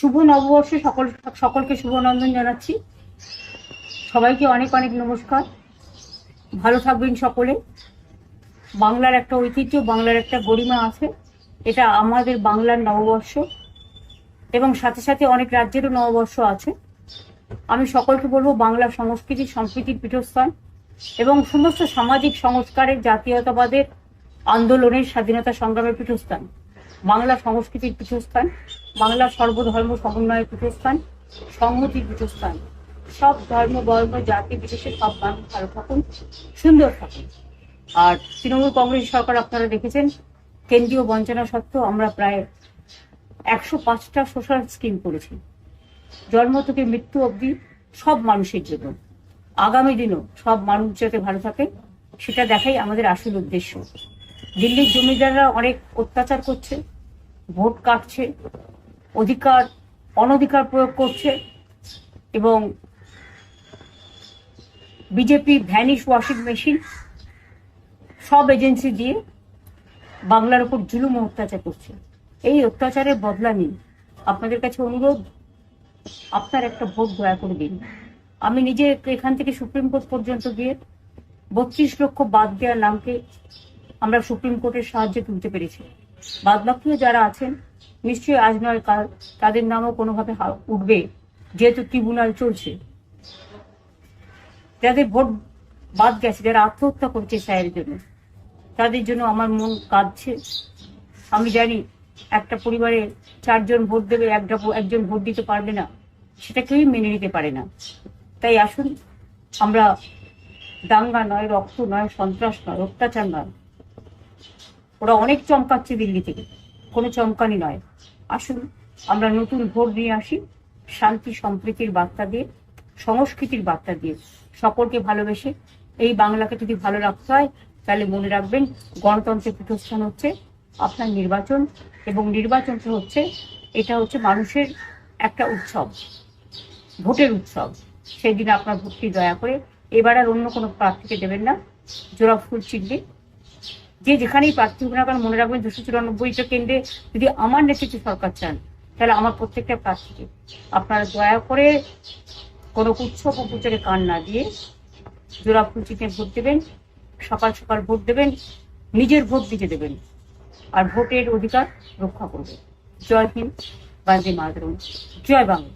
শুভ নববর্ষে সকলকে শুভনন্দন জানাচ্ছি। সবাইকে অনেক অনেক নমস্কার। ভালো থাকবেন সকলে। বাংলার একটা ঐতিহ্য, বাংলার একটা গরিমা আছে। এটা আমাদের বাংলার নববর্ষ এবং সাথে সাথে অনেক রাজ্যেরও নববর্ষ আছে। আমি সকলকে বলবো, বাংলা সংস্কৃতি সম্প্রীতির পীঠস্থান এবং সমস্ত সামাজিক সংস্কারের, জাতীয়তাবাদের আন্দোলনের, স্বাধীনতা সংগ্রামের পীঠস্থান, বাংলা সংস্কৃতির পীঠস্থান, বাংলা সর্বধর্ম সমন্বয়ের পীঠস্থান, সংহতির পীঠস্থান। সব ধর্ম, বর্ণ, জাতি বিশেষে সব মানুষ ভালো থাকুন, সুন্দর থাকুন। আর তৃণমূল কংগ্রেস সরকার আপনারা দেখেছেন, কেন্দ্রীয় বঞ্চনা সত্ত্বেও আমরা প্রায় 105টা সোশ্যাল স্কিম করেছি, জন্ম থেকে মৃত্যু অবধি সব মানুষের জন্য। আগামী দিনও সব মানুষ যাতে ভালো থাকে সেটা দেখাই আমাদের আসল উদ্দেশ্য। দিল্লির জমিদাররা অনেক অত্যাচার করছে, ভোট কাটছে, অনধিকার প্রয়োগ করছে এবং বিজেপি ভ্যানিশ ওয়াশিং মেশিন সব এজেন্সি দিয়ে বাংলার উপর জুলুম ও অত্যাচার করছে। এই অত্যাচারের বদলা নিন। আপনাদের কাছে অনুরোধ, আপনার একটা ভোট দয়া করে দিন। আমি নিজে এখান থেকে সুপ্রিম কোর্ট পর্যন্ত গিয়ে 32 লক্ষ বাদ দেওয়ার নামকে আমরা সুপ্রিম কোর্টের সাহায্যে তুলতে পেরেছি। বাদ বাকিও যারা আছেন, নিশ্চয়ই আজ নয় কাল তাদের নামও কোনোভাবে উঠবে, যেহেতু ট্রিব্যুনাল চলছে। যাদের ভোট বাদ গেছে, যারা আত্মহত্যা করছে চায়ের জন্য, তাদের জন্য আমার মন কাঁদছে। আমি জানি একটা পরিবারে 4 জন ভোট দেবে, একজন ভোট দিতে পারবে না, সেটা কেউই মেনে নিতে পারে না। তাই আসুন, আমরা দাঙ্গা নয়, রক্ত নয়, সন্ত্রাস নয়, অত্যাচার নয়। ওরা অনেক চমকাচ্ছে দিল্লি থেকে, কোনো চমকানি নয়। আসুন আমরা নতুন ভোট নিয়ে আসি, শান্তি সম্প্রীতির বার্তা দিয়ে, সংস্কৃতির বার্তা দিয়ে, সকলকে ভালোবেসে। এই বাংলাকে যদি ভালো রাখতে হয় তাহলে মনে রাখবেন, গণতন্ত্রের পীঠস্থান হচ্ছে আপনার নির্বাচন, এবং নির্বাচনটা হচ্ছে, এটা হচ্ছে মানুষের একটা উৎসব, ভোটের উৎসব। সেই দিন আপনার ভোটটি দয়া করে এবার আর অন্য কোনো প্রার্থীকে দেবেন না। জোড়া ফুল চিনবে, যে যেখানেই প্রার্থী হোক না কেন, মনে রাখবেন 294টা কেন্দ্রে যদি আমার নেতৃত্বে সরকার চান, তাহলে আমার প্রত্যেকটা প্রার্থীকে আপনারা দয়া করে কোনো উৎসব ও প্রচারে কান না দিয়ে জোড়া ফুল চিহ্নে ভোট দেবেন। সকাল সকাল ভোট দেবেন, নিজের ভোট দিতে দেবেন, আর ভোটের অধিকার রক্ষা করবেন। জয় হিন্দ, বন্দে মাতরম, জয় বাংলা।